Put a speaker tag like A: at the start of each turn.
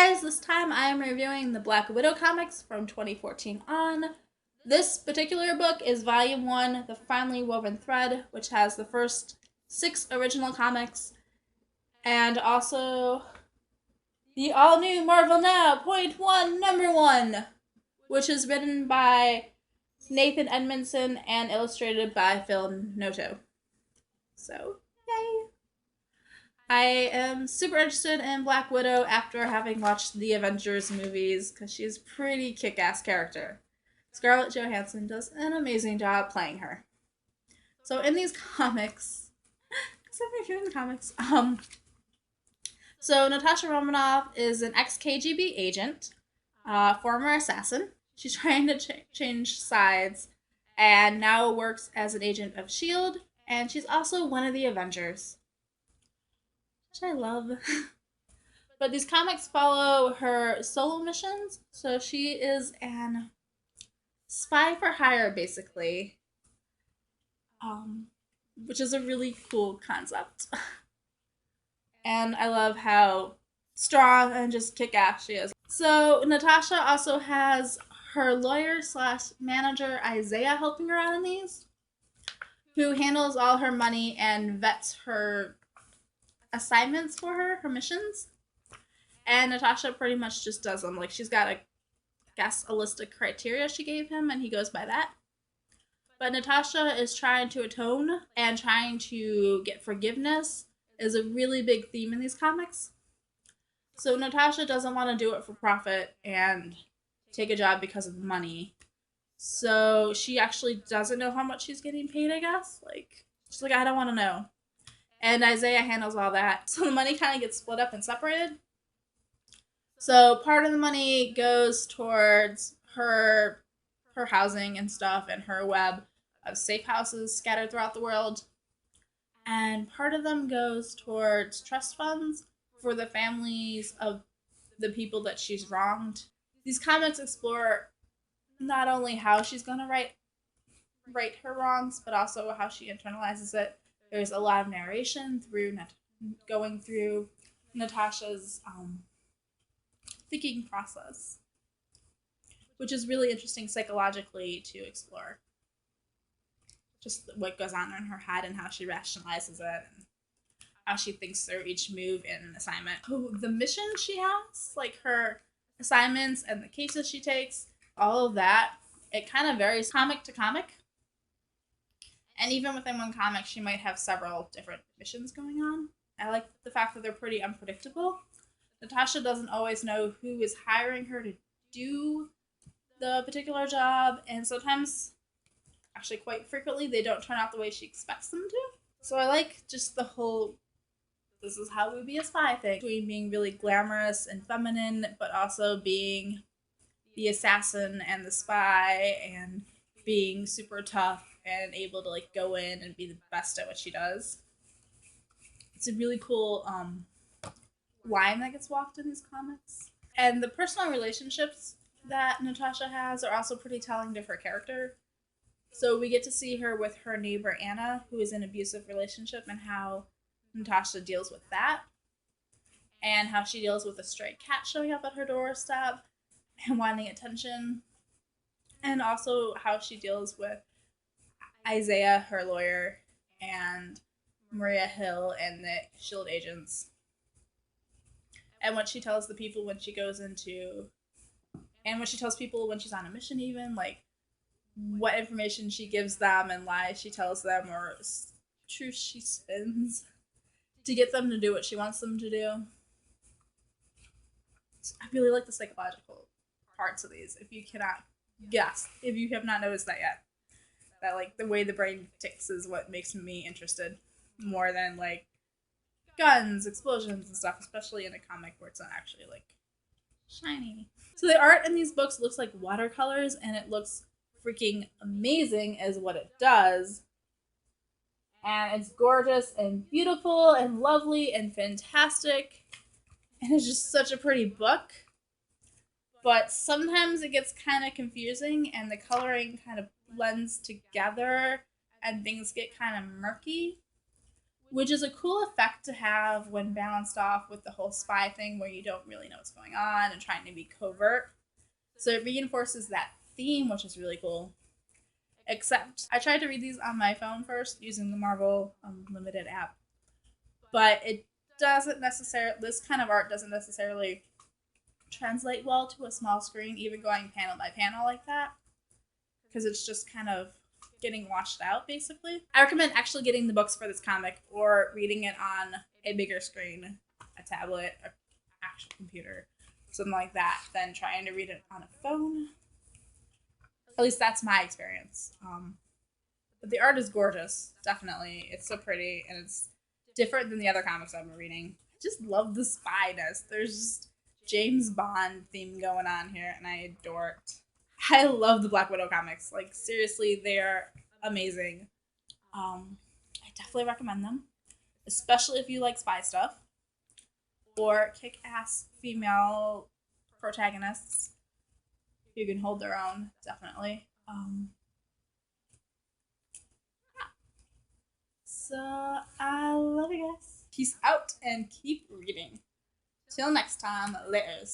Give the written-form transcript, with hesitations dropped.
A: guys, this time I am reviewing the Black Widow comics from 2014 on. This particular book is Volume 1, The Finely Woven Thread, which has the first 6 original comics, and also the all-new Marvel Now, .1, number 1, which is written by Nathan Edmondson and illustrated by Phil Noto. So, yay! I am super interested in Black Widow after having watched the Avengers movies because she's a pretty kick-ass character. Scarlett Johansson does an amazing job playing her. So in these comics, because I'm reviewing the comics, so Natasha Romanov is an ex-KGB agent, former assassin. She's trying to change sides and now works as an agent of S.H.I.E.L.D., and she's also one of the Avengers, which I love. But these comics follow her solo missions, so she is an spy for hire, basically, which is a really cool concept. And I love how strong and just kick-ass she is. So Natasha also has her lawyer / manager Isaiah helping her out in these, who handles all her money and vets her assignments for her missions. And Natasha pretty much just does them. Like, she's got a list of criteria she gave him, and he goes by that. But Natasha is trying to atone and trying to get forgiveness is a really big theme in these comics. So Natasha doesn't want to do it for profit and take a job because of money. So she actually doesn't know how much she's getting paid, I guess. Like, she's like, I don't want to know. And Isaiah handles all that. So the money kind of gets split up and separated. So part of the money goes towards her housing and stuff and her web of safe houses scattered throughout the world. And part of them goes towards trust funds for the families of the people that she's wronged. These comics explore not only how she's going to right her wrongs, but also how she internalizes it. There's a lot of narration going through Natasha's thinking process, which is really interesting psychologically to explore. Just what goes on in her head and how she rationalizes it and how she thinks through each move in an assignment. The missions she has, like her assignments and the cases she takes, all of that, it kind of varies comic to comic. And even within one comic, she might have several different missions going on. I like the fact that they're pretty unpredictable. Natasha doesn't always know who is hiring her to do the particular job, and sometimes, actually quite frequently, they don't turn out the way she expects them to. So I like just the whole, this is how we be a spy thing, between being really glamorous and feminine, but also being the assassin and the spy, and being super tough and able to like go in and be the best at what she does. It's a really cool line that gets walked in these comics. And the personal relationships that Natasha has are also pretty telling to her character. So we get to see her with her neighbor Anna, who is in an abusive relationship, and how Natasha deals with that, and how she deals with a stray cat showing up at her doorstep and wanting attention, and also how she deals with Isaiah, her lawyer, and Maria Hill and the S.H.I.E.L.D. agents, and what she tells the people when she goes into, and what she tells people when she's on a mission, even, like, what information she gives them and lies she tells them or truth she spins to get them to do what she wants them to do. I really like the psychological parts of these, if you cannot guess, if you have not noticed that yet. That, like, the way the brain ticks is what makes me interested more than, like, guns, explosions, and stuff, especially in a comic where it's not actually, like, shiny. So the art in these books looks like watercolors, and it looks freaking amazing as what it does. And it's gorgeous and beautiful and lovely and fantastic. And it's just such a pretty book. But sometimes it gets kind of confusing and the coloring kind of blends together and things get kind of murky, which is a cool effect to have when balanced off with the whole spy thing where you don't really know what's going on and trying to be covert. So it reinforces that theme, which is really cool. Except I tried to read these on my phone first using the Marvel Unlimited app, but it doesn't necessarily, this kind of art doesn't necessarily translate well to a small screen, even going panel by panel like that, because it's just kind of getting washed out basically. I recommend actually getting the books for this comic or reading it on a bigger screen, a tablet, an actual computer, something like that, than trying to read it on a phone. At least that's my experience. But the art is gorgeous, definitely. It's so pretty and it's different than the other comics I've been reading. I just love the spyness. There's just James Bond theme going on here and I adore it. I love the Black Widow comics. Like, seriously, they are amazing. I definitely recommend them, especially if you like spy stuff or kick-ass female protagonists who can hold their own, definitely. Yeah. So, I love you guys. Peace out and keep reading. Till next time, laters.